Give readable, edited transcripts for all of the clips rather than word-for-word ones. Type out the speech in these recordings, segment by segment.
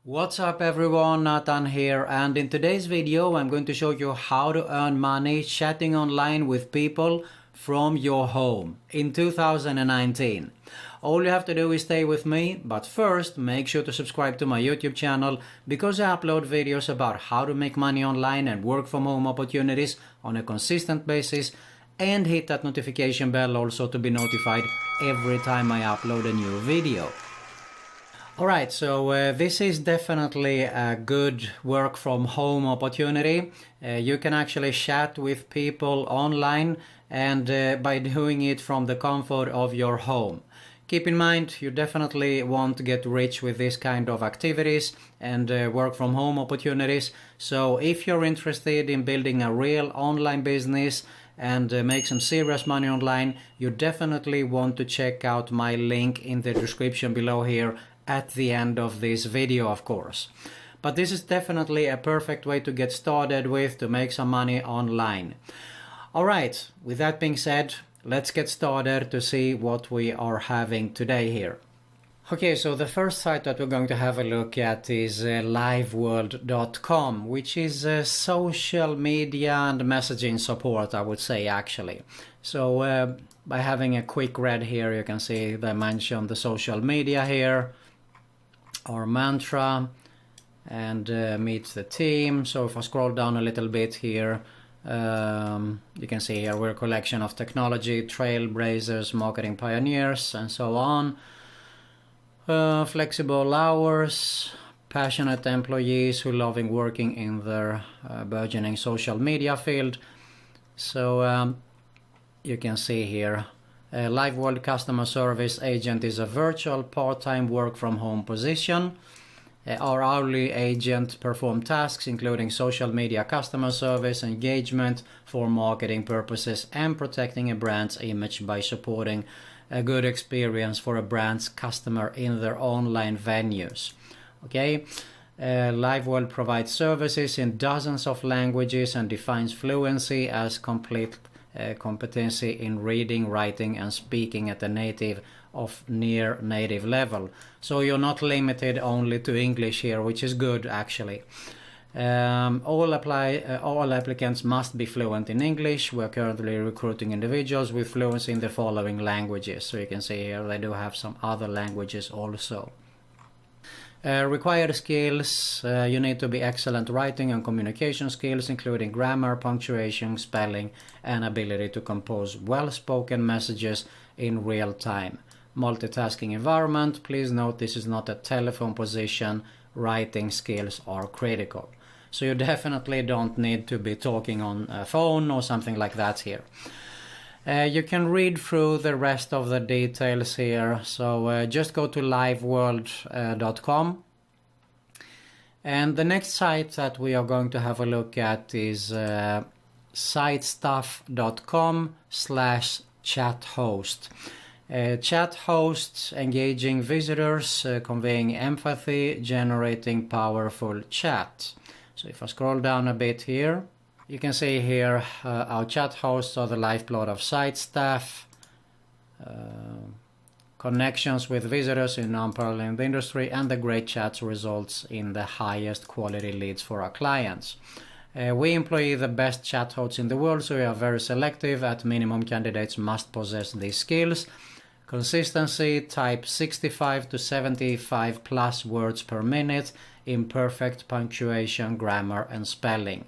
What's up everyone, Nathan here, and in today's video I'm going to show you how to earn money chatting online with people from your home in 2019. All you have to do is stay with me, but first make sure to subscribe to my YouTube channel because I upload videos about how to make money online and work from home opportunities on a consistent basis, and hit that notification bell also to be notified every time I upload a new video. Alright, so this is definitely a good work from home opportunity. You can actually chat with people online and by doing it from the comfort of your home. Keep in mind, you definitely want to get rich with this kind of activities and work from home opportunities. So if you're interested in building a real online business and make some serious money online, you definitely want to check out my link in the description below here at the end of this video, of course. But this is definitely a perfect way to get started with to make some money online. Alright, with that being said, let's get started to see what we are having today here. Okay, so the first site that we're going to have a look at is liveworld.com, which is social media and messaging support, I would say, actually. So by having a quick read here, you can see they mention the social media here, our mantra, and meet the team. So if I scroll down a little bit here, you can see here we're a collection of technology, trailblazers, marketing pioneers, and so on. Flexible hours, passionate employees who love working in their burgeoning social media field. So you can see here LiveWorld customer service agent is a virtual part-time work from home position. Our hourly agent performs tasks including social media customer service, engagement for marketing purposes, and protecting a brand's image by supporting a good experience for a brand's customer in their online venues. Okay, LiveWorld provides services in dozens of languages and defines fluency as complete competency in reading, writing, and speaking at a native of near native level. So you're not limited only to English here, which is good actually. All applicants must be fluent in English. We're currently recruiting individuals with fluency in the following languages. So you can see here they do have some other languages also. Required skills, you need to be excellent writing and communication skills, including grammar, punctuation, spelling, and ability to compose well-spoken messages in real time. Multitasking environment, please note this is not a telephone position. Writing skills are critical. So you definitely don't need to be talking on a phone or something like that here. You can read through the rest of the details here, so just go to liveworld.com. And the next site that we are going to have a look at is sitestuff.com/chathost. Chat hosts engaging visitors, conveying empathy, generating powerful chat. So if I scroll down a bit here, you can see here our chat hosts are the lifeblood of SiteStuff. Connections with visitors in unparalleled in the industry, and the great chats results in the highest quality leads for our clients. We employ the best chat hosts in the world, so we are very selective. At minimum, candidates must possess these skills. Consistency, type 65 to 75 plus words per minute in perfect punctuation, grammar, and spelling.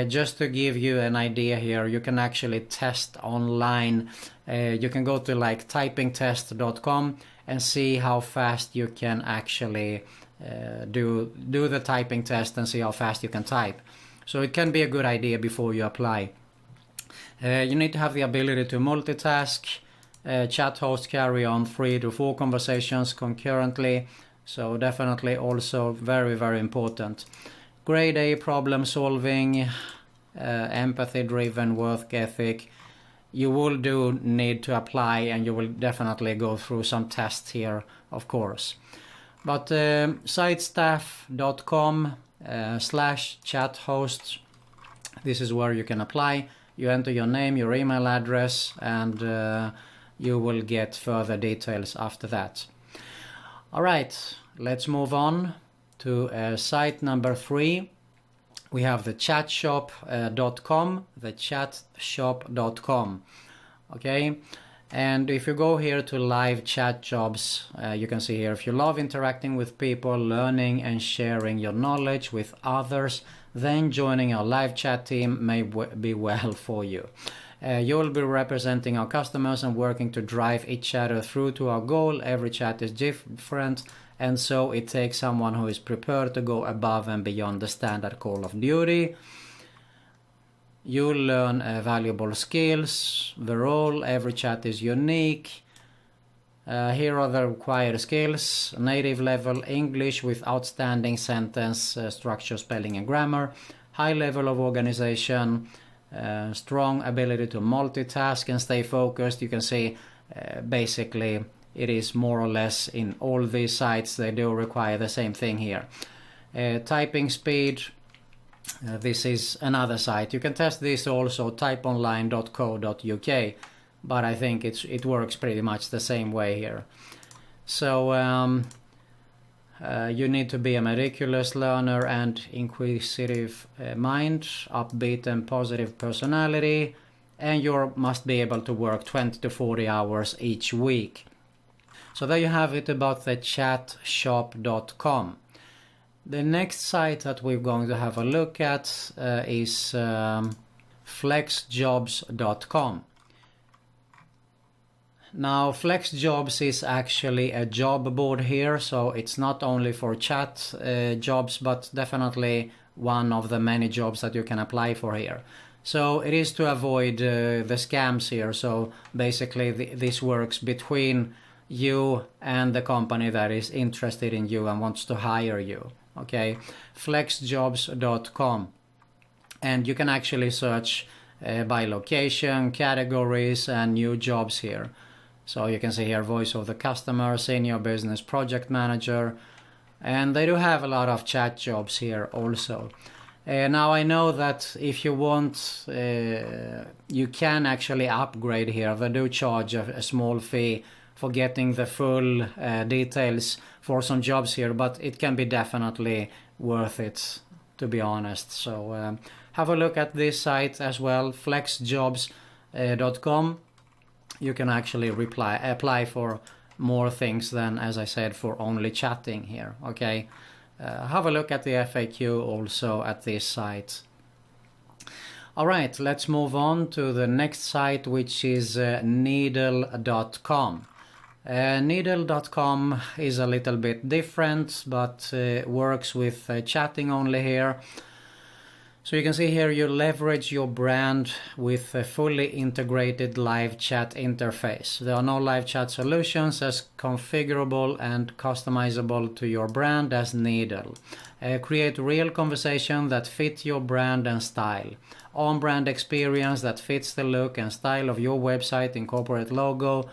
Just to give you an idea here, you can actually test online. You can go to like typingtest.com and see how fast you can actually do the typing test and see how fast you can type. So it can be a good idea before you apply. You need to have the ability to multitask. Chat hosts carry on 3 to 4 conversations concurrently, so definitely also very, very important. Grade A problem solving, empathy driven work ethic. You will need to apply, and you will definitely go through some tests here, of course. But sitestuff.com/chathosts, this is where you can apply. You enter your name, your email address, and you will get further details after that. Alright, let's move on. to site number 3. We have the chatshop.com, the chatshop.com. Okay, and if you go here to live chat jobs, you can see here, if you love interacting with people, learning and sharing your knowledge with others, then joining our live chat team may be well for you. You will be representing our customers and working to drive each chatter through to our goal. Every chat is different, and so it takes someone who is prepared to go above and beyond the standard call of duty. You'll learn valuable skills. The role, every chat is unique. Here are the required skills: native level English with outstanding sentence structure, spelling and grammar, high level of organization, strong ability to multitask and stay focused. You can see basically it is more or less in all these sites, they do require the same thing here. Typing speed, this is another site. You can test this also, typeonline.co.uk, but I think it works pretty much the same way here. So you need to be a meticulous learner and inquisitive mind, upbeat and positive personality, and you must be able to work 20 to 40 hours each week. So there you have it about the chatshop.com. The next site that we're going to have a look at is flexjobs.com. Now, FlexJobs is actually a job board here, so it's not only for chat jobs, but definitely one of the many jobs that you can apply for here. So it is to avoid the scams here. So basically this works between you and the company that is interested in you and wants to hire you. Okay, flexjobs.com, and you can actually search by location, categories and new jobs here. So you can see here voice of the customer, senior business project manager, and they do have a lot of chat jobs here also. Now I know that if you want, you can actually upgrade here. They do charge a small fee for getting the full details for some jobs here, but it can be definitely worth it, to be honest. So have a look at this site as well, flexjobs.com. You can actually apply for more things than, as I said, for only chatting here. Okay, have a look at the FAQ also at this site. All right, let's move on to the next site, which is needle.com. Needle.com is a little bit different, but works with chatting only here. So you can see here you leverage your brand with a fully integrated live chat interface. There are no live chat solutions as configurable and customizable to your brand as Needle. Create real conversation that fit your brand and style. On-brand experience that fits the look and style of your website, incorporate logo.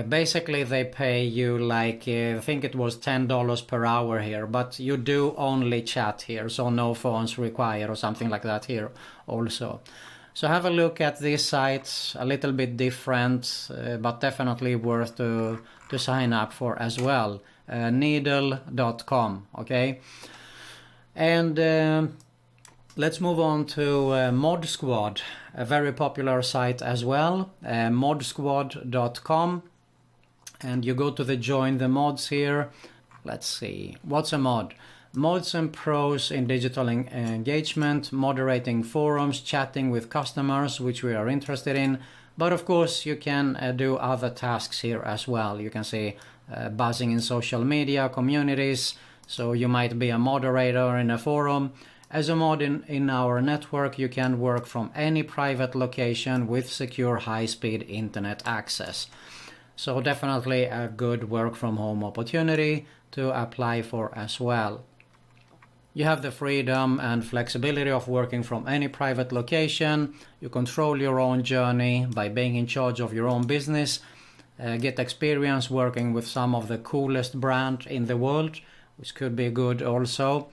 Basically they pay you like, I think it was $10 per hour here, but you do only chat here, so no phones required or something like that here also. So have a look at these sites, a little bit different, but definitely worth to sign up for as well. Needle.com, okay? And let's move on to Mod Squad, a very popular site as well, modsquad.com, and you go to the join the mods here. Let's see, what's a mod? Mods and pros in digital engagement, moderating forums, chatting with customers, which we are interested in, but of course you can do other tasks here as well. You can see buzzing in social media communities, so you might be a moderator in a forum. As a mod in our network, you can work from any private location with secure high-speed internet access. So definitely a good work from home opportunity to apply for as well. You have the freedom and flexibility of working from any private location. You control your own journey by being in charge of your own business. Get experience working with some of the coolest brands in the world, which could be good also.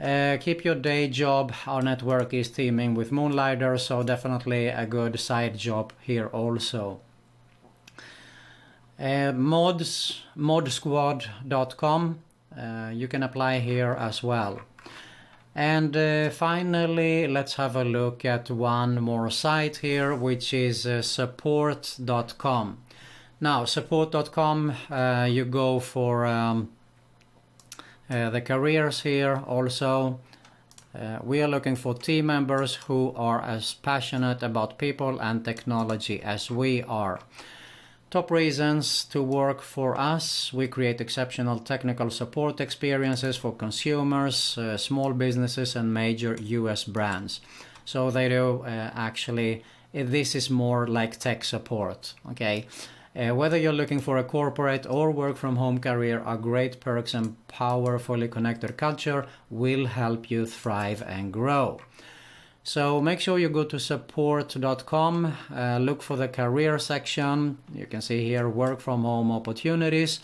Keep your day job. Our network is teaming with Moonlighters, so definitely a good side job here also. Modsquad.com. you can apply here as well. And finally, let's have a look at one more site here, which is support.com. Now, support.com, you go for the careers here also. We are looking for team members who are as passionate about people and technology as we are. Top reasons to work for us: we create exceptional technical support experiences for consumers, small businesses and major US brands. So they do actually, this is more like tech support, okay? Whether you're looking for a corporate or work from home career, our great perks and powerfully connected culture will help you thrive and grow. So make sure you go to support.com, look for the career section. You can see here work from home opportunities,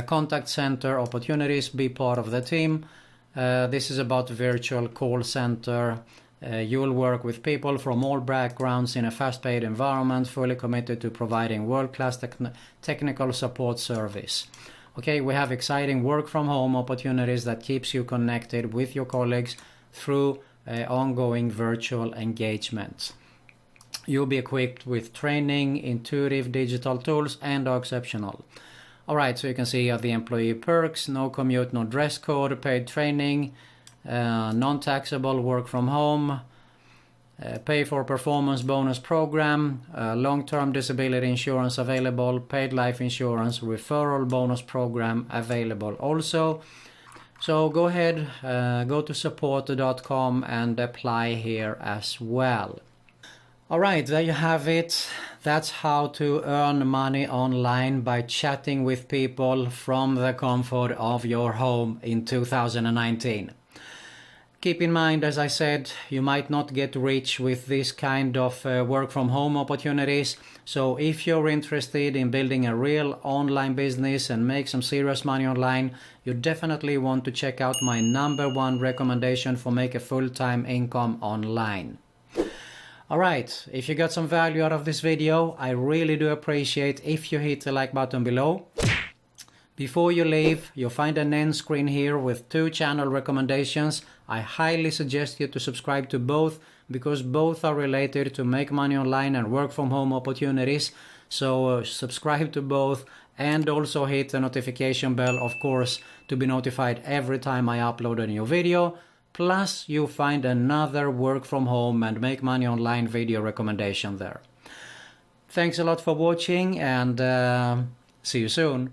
contact center opportunities, be part of the team. This is about virtual call center. You will work with people from all backgrounds in a fast-paced environment, fully committed to providing world-class technical support service. Okay, we have exciting work from home opportunities that keeps you connected with your colleagues through ongoing virtual engagement. You'll be equipped with training, intuitive digital tools, and are exceptional. Alright, so you can see here the employee perks: no commute, no dress code, paid training, non-taxable work from home, pay for performance bonus program, long-term disability insurance available, paid life insurance, referral bonus program available also. So go ahead, go to support.com and apply here as well. Alright, there you have it. That's how to earn money online by chatting with people from the comfort of your home in 2019. Keep in mind, as I said, you might not get rich with this kind of work from home opportunities. So if you're interested in building a real online business and make some serious money online, you definitely want to check out my #1 recommendation for make a full-time income online. Alright, if you got some value out of this video, I really do appreciate if you hit the like button below. Before you leave, you'll find an end screen here with 2 channel recommendations. I highly suggest you to subscribe to both, because both are related to make money online and work from home opportunities. So subscribe to both, and also hit the notification bell, of course, to be notified every time I upload a new video. Plus you'll find another work from home and make money online video recommendation there. Thanks a lot for watching, and see you soon.